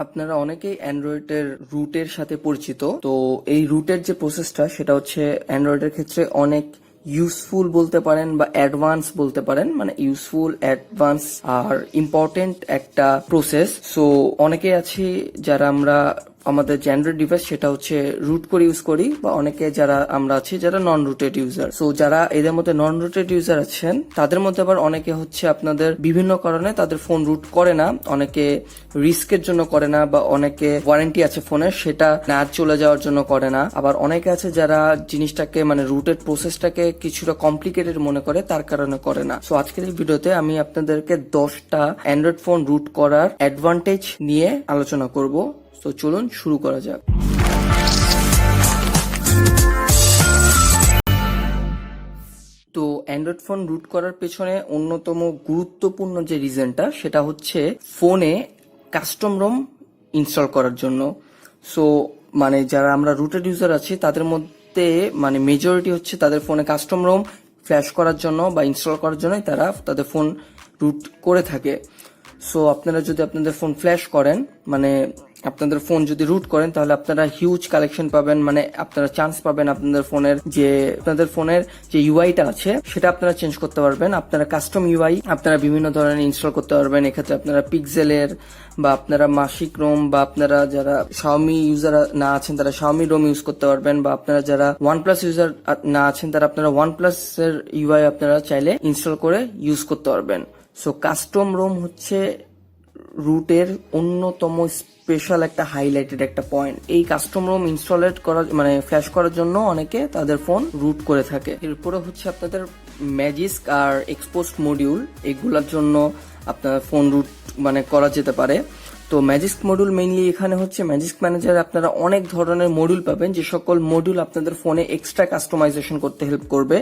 আপনারা অনেকেই অ্যান্ড্রয়েডের রুটের সাথে পরিচিত। তো এই রুটের যে প্রসেসটা সেটা হচ্ছে অ্যান্ড্রয়েডের ক্ষেত্রে অনেক ইউজফুল বলতে পারেন বা অ্যাডভান্স বলতে পারেন, মানে ইউজফুল, অ্যাডভান্স আর ইম্পর্টেন্ট একটা প্রসেস। সো অনেকে আছে যারা আমরা আমাদের যে অ্যান্ড্রয়েড ডিভাইস সেটা হচ্ছে রুট করে ইউজ করি, বা অনেকে যারা আমরা আছি যারা নন রুটেড ইউজার। সো যারা এদের মধ্যে নন রুটেড ইউজার আছেন তাদের মধ্যে আবার অনেকে হচ্ছে আপনাদের বিভিন্ন কারণে তাদের ফোন রুট করে না, অনেকে রিস্কের জন্য করে না, বা অনেকে ওয়ারেন্টি আছে ফোনের সেটা না চলে যাওয়ার জন্য করে না। আবার অনেকে আছে যারা জিনিসটাকে মানে রুটেড প্রসেসটাকে কিছুটা কমপ্লিকেটেড মনে করে, তার কারণে করে না। সো আজকের এই ভিডিওতে আমি আপনাদেরকে 10টা অ্যান্ড্রয়েড ফোন রুট করার অ্যাডভান্টেজ নিয়ে আলোচনা করব। তো চলুন শুরু করা যাক। তো অ্যান্ড্রয়েড ফোন রুট করার পেছনে অন্যতম গুরুত্বপূর্ণ যে রিজনটা সেটা হচ্ছে ফোনে কাস্টম রোম ইনস্টল করার জন্য। সো মানে যারা আমরা রুটেড ইউজার আছি তাদের মধ্যে মানে মেজরিটি হচ্ছে তাদের ফোনে কাস্টম রোম ফ্ল্যাশ করার জন্য বা ইনস্টল করার জন্যই তারা তাদের ফোন রুট করে থাকে। সো আপনারা যদি আপনাদের ফোন ফ্ল্যাশ করেন, মানে আপনাদের ফোন যদি রুট করেন, তাহলে আপনারা হিউজ কালেকশন পাবেন, মানে আপনারা চান্স পাবেন আপনাদের ফোনের যে ইউআইটা আছে সেটা আপনারা চেঞ্জ করতে পারবেন। আপনারা কাস্টম ইউআই আপনারা বিভিন্ন ধরনের ইনস্টল করতে পারবেন। এক্ষেত্রে আপনারা পিক্সেলের বা আপনারা মাসিক রোম, বা আপনারা যারা শাওমি ইউজার না আছেন তারা শাওমি রোম ইউজ করতে পারবেন, বা আপনারা যারা ওয়ানপ্লাস ইউজার না আছেন তারা আপনারা ওয়ানপ্লাস এর ইউআই আপনারা চাইলে ইনস্টল করে ইউজ করতে পারবেন। সো কাস্টম রোম হচ্ছে রুটের অন্যতম স্পেশাল একটা হাইলাইটেড একটা পয়েন্ট। এই কাস্টম রোম ইনস্টলেট করার মানে ফ্ল্যাশ করার জন্য অনেকে তাদের ফোন রুট করে থাকে। এরপরে হচ্ছে আপনাদের ম্যাজিস্ক আর এক্সপোস্ট মডিউল, এগুলোর জন্য আপনার ফোন রুট মানে করা যেতে পারে। তো ম্যাজিস্ক মডিউল মেইনলি এখানে হচ্ছে ম্যাজিস্ক ম্যানেজারে আপনারা অনেক ধরনের মডিউল পাবেন, যে সকল মডিউল আপনাদের ফোনে এক্সট্রা কাস্টমাইজেশন করতে হেল্প করবে।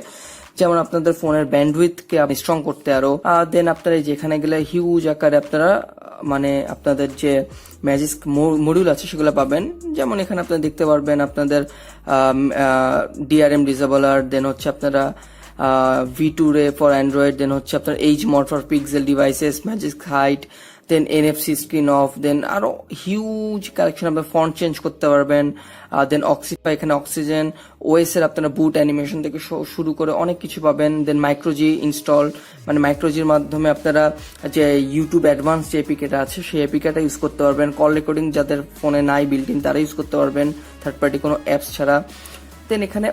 যেমন আপনাদের ফোনের ব্যান্ডউইথকে স্ট্রং করতে আরো, দেন আপনারা যেখানে গেলে হিউজ আকারে আপনারা মানে আপনাদের যে ম্যাজিস্ক মডিউল আছে সেগুলো পাবেন। যেমন এখানে আপনারা দেখতে পারবেন আপনাদের ডিআরএম ডিসেবলার, দেন হচ্ছে আপনারা V2 রে ফর অ্যান্ড্রয়েড, দেন হচ্ছে আপনার H mode for Pixel devices, Magisk hide, then NFC screen off, then আরো হিউজ কালেকশন আপনার ফন্ট চেঞ্জ করতে পারবেন। দেন অক্সিফাই, এখানে অক্সিজেন ওএস এর আপনারা বুট অ্যানিমেশন থেকে শুরু করে অনেক কিছু পাবেন। দেন মাইক্রোজি ইনস্টল, মানে মাইক্রোজির মাধ্যমে আপনারা যে ইউটিউব অ্যাডভান্স যে এপিকেটা আছে সেই এপিকেটা ইউজ করতে পারবেন। কল রেকর্ডিং যাদের ফোনে নাই বিল্ট ইন তারা ইউজ করতে পারবেন থার্ড পার্টি কোনো অ্যাপস ছাড়া। দেন এখানে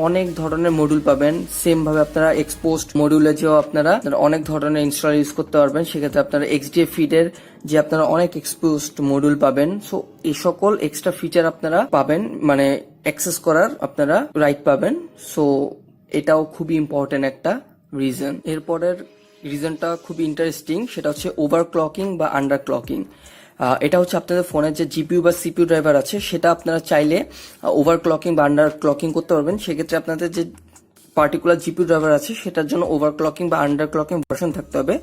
অনেক ধরনের মডিউল পাবেন। সেম ভাবে আপনারা এক্সপোস্ট মডিউলে যেও আপনারা অনেক ধরনের ইনস্টল ইউজ করতে পারবেন। সেক্ষেত্রে আপনারা XDA ফিডের যে আপনারা অনেক এক্সপোস্ট মডিউল পাবেন। সো এই সকল এক্সট্রা ফিচার আপনারা পাবেন, মানে অ্যাক্সেস করার আপনারা রাইট পাবেন। সো এটাও খুবই ইম্পর্টেন্ট একটা রিজন। এরপরের রিজনটা খুবই ইন্টারেস্টিং, সেটা হচ্ছে ওভারক্লকিং বা আন্ডারক্লকিং। এটা হচ্ছে আপনাদের ফোনের যে জিপিইউ বা সিপিইউ ড্রাইভার আছে সেটা আপনারা চাইলে ওভারক্লকিং বা আন্ডারক্লকিং করতে পারবেন। সেক্ষেত্রে আপনাদের যে পার্টিকুলার জিপিইউ ড্রাইভার আছে সেটার জন্য ওভারক্লকিং বা আন্ডারক্লকিং ভার্সন থাকতে হবে।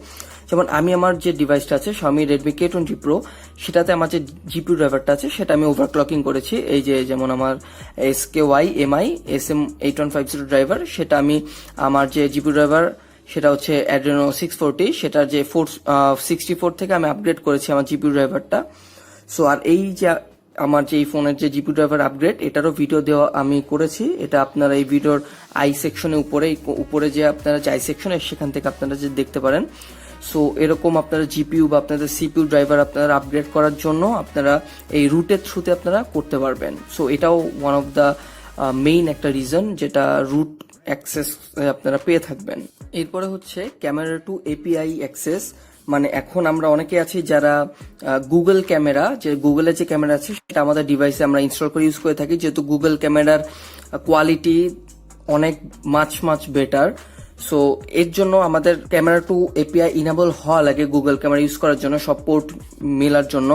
যেমন আমি আমার যে ডিভাইসটা আছে Xiaomi Redmi K20 Pro, সেটাতে আমার যে জিপিইউ ড্রাইভারটা আছে সেটা আমি ওভারক্লকিং করেছি। এই যে যেমন আমার SKY MI SM8150 ড্রাইভার, সেটা আমি আমার যে জিপিইউ ড্রাইভার সেটা হচ্ছে Adreno 640, সেটার যে 464 থেকে আমি আপগ্রেড করেছি আমার জিপিইউ ড্রাইভারটা। সো আর এই যে আমার যে এই ফোনের যে জিপিইউ ড্রাইভার আপগ্রেড, এটারও ভিডিও দেওয়া আমি করেছি। এটা আপনারা এই ভিডিওর আই সেকশনে উপরে যে আপনারা যে আই সেকশনে সেখান থেকে আপনারা যে দেখতে পারেন। সো এরকম আপনারা জিপিইউ বা আপনাদের সিপিইউ ড্রাইভার আপনারা আপগ্রেড করার জন্য আপনারা এই রুটের থ্রুতে আপনারা করতে পারবেন। সো এটাও ওয়ান অফ দ্য মেইন একটা রিজন যেটা রুট অ্যাক্সেস আপনারা পেয়ে থাকবেন। এরপরে হচ্ছে ক্যামেরা টু এপিআই অ্যাক্সেস, মানে এখন আমরা অনেকে আছি যারা গুগল ক্যামেরা, যে গুগলের যে ক্যামেরা আছে সেটা আমাদের ডিভাইসে আমরা ইনস্টল করে ইউজ করে থাকি, যেহেতু গুগল ক্যামেরার কোয়ালিটি অনেক মাচ বেটার। সো এর জন্য আমাদের ক্যামেরা টু এপিআই ইনেবল হওয়া লাগে গুগল ক্যামেরা ইউজ করার জন্য, সব পোর্ট মেলার জন্য।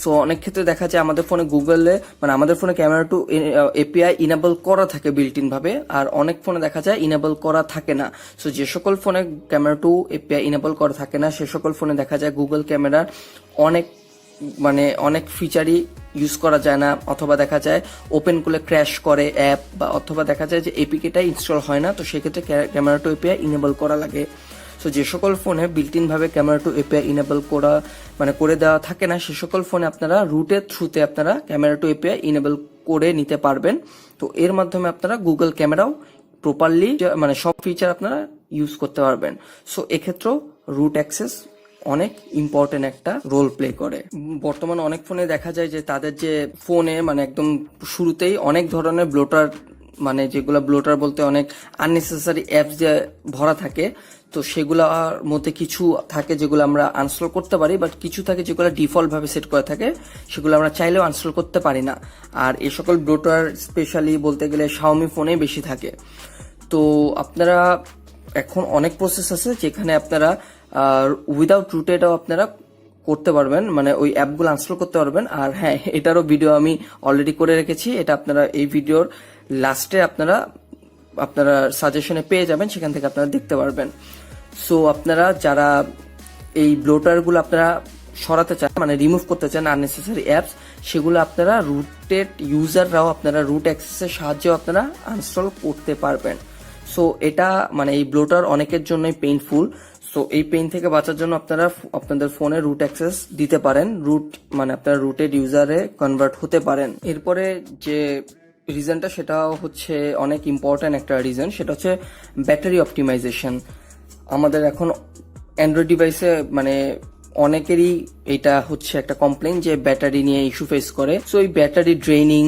সো অনেক ক্ষেত্রে দেখা যায় আমাদের ফোনে গুগলে মানে আমাদের ফোনে ক্যামেরা টু এপিআই ইনেবল করা থাকে বিল্ট ইন ভাবে, আর অনেক ফোনে দেখা যায় ইনেবল করা থাকে না। সো যে সকল ফোনে ক্যামেরা টু এপিআই ইনেবল করা থাকে না সে সকল ফোনে দেখা যায় গুগল ক্যামেরার অনেক ফিচারই ইউজ করা যায় না, অথবা দেখা যায় ওপেন করলে ক্র্যাশ করে অ্যাপ, বা অথবা দেখা যায় যে এপিকেটাই ইনস্টল হয় না। তো সেক্ষেত্রে ক্যামেরা টু এপিআই ইনেবল করা লাগে। সো যে সকল ফোনে বিল্ট ইন ভাবে ক্যামেরা টু এপিআই ইনেবল করা মানে করে দেওয়া থাকে না, সে সকল ফোনে আপনারা রুটের থ্রুতে আপনারা ক্যামেরা টু এপিআই ইনেবল করে নিতে পারবেন। তো এর মাধ্যমে আপনারা গুগল ক্যামেরাও প্রপারলি মানে সব ফিচার আপনারা ইউজ করতে পারবেন। সো এক্ষেত্রেও রুট অ্যাক্সেস অনেক ইম্পর্টেন্ট একটা রোল প্লে করে। বর্তমানে অনেক ফোনে দেখা যায় যে তাদের যে ফোনে মানে একদম শুরুতেই অনেক ধরনের ব্লোটার, মানে যেগুলো ব্লোটার বলতে অনেক আননেসেসারি অ্যাপস যে ভরা থাকে, তো সেগুলোর মধ্যে কিছু থাকে যেগুলো আমরা আনস্টল করতে পারি, বাট কিছু থাকে যেগুলো ডিফল্ট ভাবে সেট করা থাকে, সেগুলো আমরা চাইলেও আনস্টল করতে পারি না। আর এই সকল ব্লোটার স্পেশালি বলতে গেলে শাওমি ফোনে বেশি থাকে। তো আপনারা এখন অনেক প্রসেস আছে যেখানে আপনারা উইদাউট রুটেডও আপনারা করতে পারবেন, মানে ওই অ্যাপগুলো আনস্টল করতে পারবেন। আর হ্যাঁ, এটারও ভিডিও আমি অলরেডি করে রেখেছি, এটা আপনারা এই ভিডিওর লাস্টে আপনারা সাজেশনে পেয়ে যাবেন, সেখান থেকে আপনারা দেখতে পারবেন। সো আপনারা যারা এই ব্লোটারগুলো আপনারা সরাতে চান, মানে রিমুভ করতে চান আননেসেসারি অ্যাপস, সেগুলো আপনারা রুটেড ইউজাররাও আপনারা রুট অ্যাক্সেসের সাহায্যেও আপনারা আনস্টল করতে পারবেন। সো এটা মানে এই ব্লোটার অনেকের জন্যই পেইনফুল। সো এই পেইন থেকে বাঁচার জন্য আপনারা আপনাদের ফোনে রুট অ্যাক্সেস দিতে পারেন, রুট মানে আপনারা রুটেড ইউজারে কনভার্ট হতে পারেন। এরপরে যে রিজনটা সেটা হচ্ছে অনেক ইম্পর্টেন্ট একটা রিজন, সেটা হচ্ছে ব্যাটারি অপটিমাইজেশন। আমাদের এখন অ্যান্ড্রয়েড ডিভাইসে মানে অনেকেরই এটা হচ্ছে একটা কমপ্লেইন যে ব্যাটারি নিয়ে ইস্যু ফেস করে। সো এই ব্যাটারি ড্রেনিং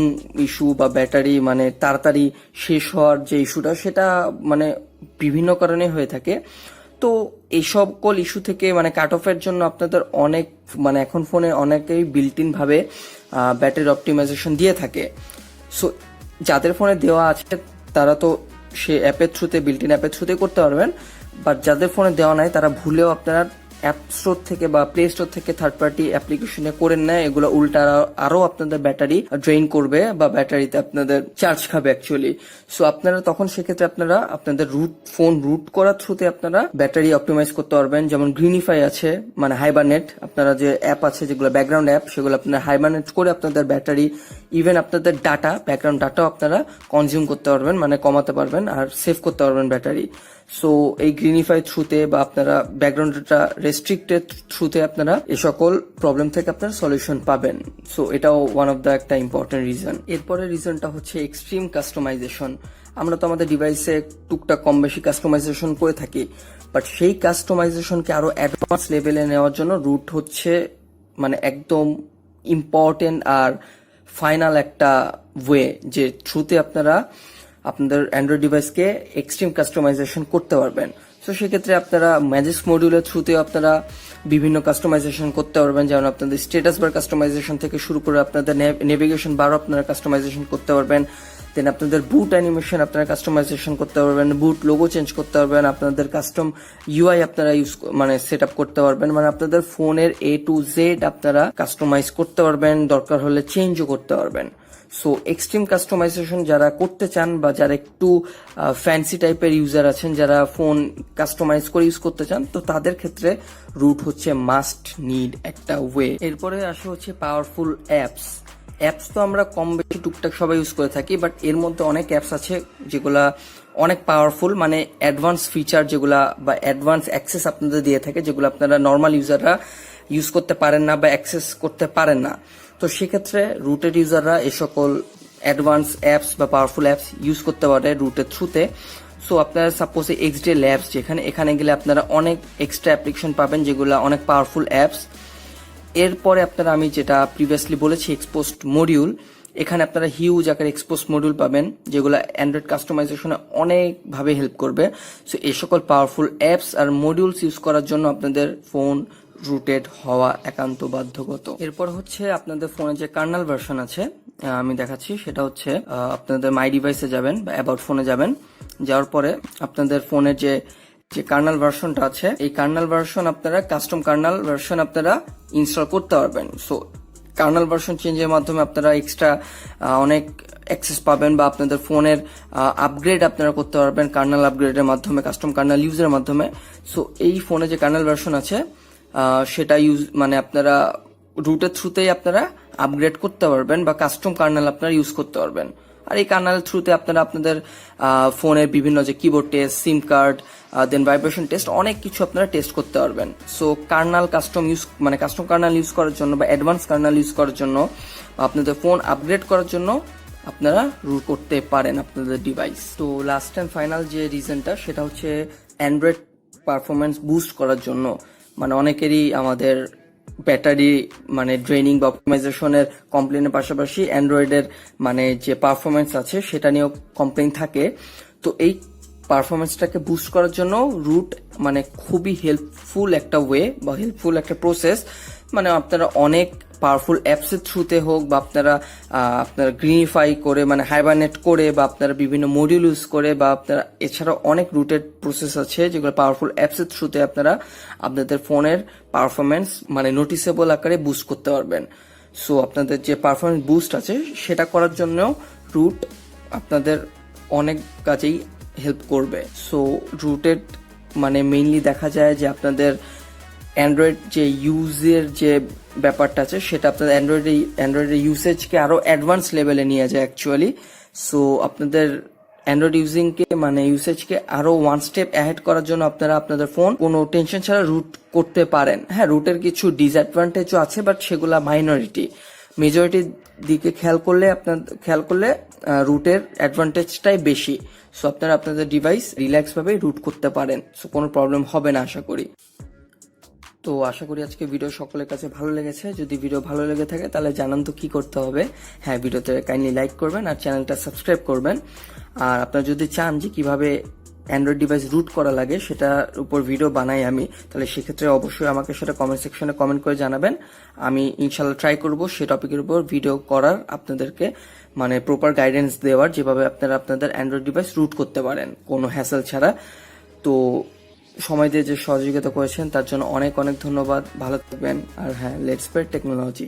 ইস্যু বা ব্যাটারি মানে তাড়াতাড়ি শেষ হওয়ার যে ইস্যুটা, সেটা মানে বিভিন্ন কারণে হয়ে থাকে। তো এই সকল ইস্যু থেকে মানে কাট অফের জন্য আপনাদের অনেক মানে এখন ফোনে অনেকেই বিল্ট ইন ভাবে ব্যাটারি অপটিমাইজেশন দিয়ে থাকে। সো যাদের ফোনে দেওয়া আছে তারা তো সে অ্যাপের থ্রুতে বিল্ট ইন অ্যাপের থ্রুতে করতে পারবেন, বাট যাদের ফোনে দেওয়া নাই তারা ভুলেও আপনারা অ্যাপ স্টোর থেকে বা প্লে স্টোর থেকে থার্ড পার্টি অ্যাপ্লিকেশনে করে নেয়, এগুলো উল্টা আরো আপনাদের ব্যাটারি ড্রেইন করবে বা ব্যাটারিতে আপনাদের চার্জ খাবে অ্যাকচুয়ালি। সো আপনারা তখন সেক্ষেত্রে আপনারা আপনাদের ফোন রুট করার থ্রুতে আপনারা ব্যাটারি অপটিমাইজ করতে পারবেন। যেমন গ্রিনিফাই আছে, মানে হাইবারনেট, আপনারা যে অ্যাপ আছে যেগুলো ব্যাকগ্রাউন্ড অ্যাপ, সেগুলো আপনারা হাইবারনেট করে আপনাদের ব্যাটারি, ইভেন আপনাদের ডাটা, ব্যাকগ্রাউন্ড ডাটাও আপনারা কনজিউম করতে পারবেন, মানে কমাতে পারবেন আর সেভ করতে পারবেন ব্যাটারি। সো এই গ্রিনিফাই থ্রুতে বা আপনারা ব্যাকগ্রাউন্ড ডাটা রেস্ট্রিক্টেড থ্রুতে আপনারা এই সকল প্রবলেম থেকে আপনারা সলিউশন পাবেন। সো এটাও ওয়ান অফ দ্য একটা ইম্পর্টেন্ট রিজন। এরপরে রিজনটা হচ্ছে এক্সট্রিম কাস্টমাইজেশন। আমরা তো আমাদের ডিভাইসে টুকটাক কম বেশি কাস্টমাইজেশন করে থাকি, বাট সেই কাস্টমাইজেশনকে আরো অ্যাডভান্স লেভেলে নেওয়ার জন্য রুট হচ্ছে মানে একদম ইম্পর্টেন্ট আর ফাইনাল একটা ওয়ে, যে থ্রুতে আপনারা আপনাদের অ্যান্ড্রয়েড ডিভাইসকে এক্সট্রিম কাস্টমাইজেশন করতে পারবেন। সো সেক্ষেত্রে আপনারা ম্যাজিস্ক মডিউলের থ্রুতে আপনারা বিভিন্ন কাস্টমাইজেশন করতে পারবেন, যেমন আপনাদের স্ট্যাটাস বার কাস্টমাইজেশন থেকে শুরু করে আপনাদের নেভিগেশন বারও আপনারা কাস্টমাইজেশন করতে পারবেন। দেন আপনাদের বুট অ্যানিমেশন আপনারা কাস্টমাইজেশন করতে পারবেন, বুট লোগো চেঞ্জ করতে পারবেন, আপনাদের কাস্টম ইউআই আপনারা মানে সেট আপ করতে পারবেন, মানে আপনাদের ফোনের A to Z আপনারা কাস্টমাইজ করতে পারবেন, দরকার হলে চেঞ্জও করতে পারবেন। সো এক্সট্রিম কাস্টমাইজেশন যারা করতে চান বা যারা একটু ফ্যান্সি টাইপের ইউজার আছেন, যারা ফোন কাস্টমাইজ করে ইউজ করতে চান, তো তাদের ক্ষেত্রে রুট হচ্ছে মাস্ট নিড একটা ওয়ে। এরপরে আসে হচ্ছে পাওয়ারফুল অ্যাপস। অ্যাপস তো আমরা কম বেশি টুকটাক সবাই ইউজ করে থাকি, বাট এর মধ্যে অনেক অ্যাপস আছে যেগুলা অনেক পাওয়ারফুল, মানে অ্যাডভান্স ফিচার যেগুলা বা অ্যাডভান্স অ্যাক্সেস আপনাদের দিয়ে থাকে, যেগুলো আপনারা নর্মাল ইউজাররা ইউজ করতে পারেন না বা অ্যাক্সেস করতে পারেন না। তো সেক্ষেত্রে রুটেড ইউজাররা এই সকল অ্যাডভান্স অ্যাপস বা পাওয়ারফুল অ্যাপস ইউজ করতে পারে রুটের থ্রুতে। সো আপনারা সাপোজ এক্সডে ল্যাবস, এখানে গেলে আপনারা অনেক এক্সট্রা অ্যাপ্লিকেশন পাবেন যেগুলো অনেক পাওয়ারফুল অ্যাপস। এরপরে আপনারা আমি যেটা প্রিভিয়াসলি বলেছি এক্সপোস্ট মডিউল, এখানে আপনারা হিউজ আকারে এক্সপোস্ট মডিউল পাবেন যেগুলো অ্যান্ড্রয়েড কাস্টমাইজেশনে অনেকভাবে হেল্প করবে। সো এই সকল পাওয়ারফুল অ্যাপস আর মডিউলস ইউজ করার জন্য আপনাদের ফোন রুটেড হওয়া একান্ত বাধ্যগত। এরপর হচ্ছে আপনাদের ফোনে যে কার্নেল ভার্সন আছে আমি দেখাচ্ছি, সেটা হচ্ছে আপনাদের মাই ডিভাইসে যাবেন বা অ্যাবাউট ফোনে যাবেন, যাওয়ার পরে আপনাদের ফোনের যে কার্নেল ভার্সনটা আছে, এই কার্নেল ভার্সন আপনারা কাস্টম কার্নেল ভার্সন আপনারা ইনস্টল করতে পারবেন। সো কার্নেল ভার্সন চেঞ্জের মাধ্যমে আপনারা এক্সট্রা অনেক অ্যাক্সেস পাবেন বা আপনাদের ফোনের আপগ্রেড আপনারা করতে পারবেন কার্নেল আপগ্রেডের মাধ্যমে, কাস্টম কার্নেল ইউজের মাধ্যমে। সো এই ফোনে যে কার্নেল ভার্সন আছে সেটা মানে আপনারা রুটের থ্রুতেই আপনারা আপগ্রেড করতে পারবেন বা কাস্টম কার্নেল আপনারা ইউজ করতে পারবেন। আর এই কার্নেলের থ্রুতে আপনারা আপনাদের ফোনের বিভিন্ন যে কিবোর্ড টেস্ট, সিম কার্ড, দেন ভাইব্রেশন টেস্ট, অনেক কিছু আপনারা টেস্ট করতে পারবেন। So kernel custom kernel use করার জন্য বা অ্যাডভান্স কার্নেল ইউজ করার জন্য, আপনাদের ফোন আপগ্রেড করার জন্য আপনারা রুট করতে পারেন আপনাদের ডিভাইস। তো লাস্ট অ্যান্ড ফাইনাল যে রিজনটা সেটা হচ্ছে অ্যান্ড্রয়েড পারফরমেন্স বুস্ট করার জন্য। মানে অনেকেরই আমাদের ব্যাটারি ড্রেনিং বা অপটিমাইজেশনের কমপ্লেনের পাশাপাশি অ্যান্ড্রয়েডের যে পারফরমেন্স আছে সেটা নিয়েও কমপ্লেন থাকে। তো এই পারফরমেন্সটাকে বুস্ট করার জন্য রুট খুবই হেল্পফুল একটা ওয়ে বা হেল্পফুল একটা প্রসেস। আপনারা অনেক পাওয়ারফুল অ্যাপসের থ্রুতে হোক বা আপনারা গ্রিনিফাই করে হাইবারনেট করে বা আপনারা বিভিন্ন মডিউল ইউজ করে বা আপনারা এছাড়াও অনেক রুটেড প্রসেস আছে যেগুলো পাওয়ারফুল অ্যাপসের থ্রুতে আপনারা আপনাদের ফোনের পারফরমেন্স নোটিসেবল আকারে বুস্ট করতে পারবেন। সো আপনাদের যে পারফরমেন্স বুস্ট আছে সেটা করার জন্য রুট আপনাদের অনেক কাজেই হেল্প করবে। সো রুটেড মেইনলি দেখা যায় যে আপনাদের অ্যান্ড্রয়েড যে ইউজের যে ব্যাপারটা আছে সেটা আপনাদের অ্যান্ড্রয়েডের ইউসেজকে আরো অ্যাডভান্স লেভেলে নিয়ে যায় অ্যাকচুয়ালি। সো আপনাদের অ্যান্ড্রয়েড ইউসেজকে আরো ওয়ান স্টেপ অ্যাহেড করার জন্য আপনারা আপনাদের ফোন কোনো টেনশন ছাড়া রুট করতে পারেন। হ্যাঁ, রুটের কিছু ডিসঅ্যাডভান্টেজও আছে, বাট সেগুলা মাইনরিটি। মেজরিটির দিকে খেয়াল করলে রুটের অ্যাডভান্টেজটাই বেশি। সো আপনারা আপনাদের ডিভাইস রিল্যাক্স ভাবে রুট করতে পারেন। সো কোনো প্রবলেম হবে না আশা করি। তো আশা করি আজকে ভিডিও সকলের কাছে ভালো লেগেছে। যদি ভিডিও ভালো লেগে থাকে তাহলে জানান তো কি করতে হবে। হ্যাঁ, ভিডিওতে কাইন্ডলি লাইক করবেন আর চ্যানেলটা সাবস্ক্রাইব করবেন। আর আপনারা যদি চান যে কিভাবে অ্যান্ড্রয়েড ডিভাইস রুট করা লাগে সেটার উপর ভিডিও বানাই আমি, তাহলে সেক্ষেত্রে অবশ্যই আমাকে সেটা কমেন্ট সেকশনে কমেন্ট করে জানাবেন। আমি ইনশাল্লাহ ট্রাই করব সেই টপিকের উপর ভিডিও করার, আপনাদেরকে প্রপার গাইডেন্স দেওয়ার, যেভাবে আপনারা আপনাদের অ্যান্ড্রয়েড ডিভাইস রুট করতে পারেন কোনো হ্যাসেল ছাড়া। তো সময় দিয়ে যে সহযোগিতা করেছেন তার জন্য অনেক অনেক ধন্যবাদ। ভালো থাকবেন। আর হ্যাঁ, লেটস স্প্রেড টেকনোলজি।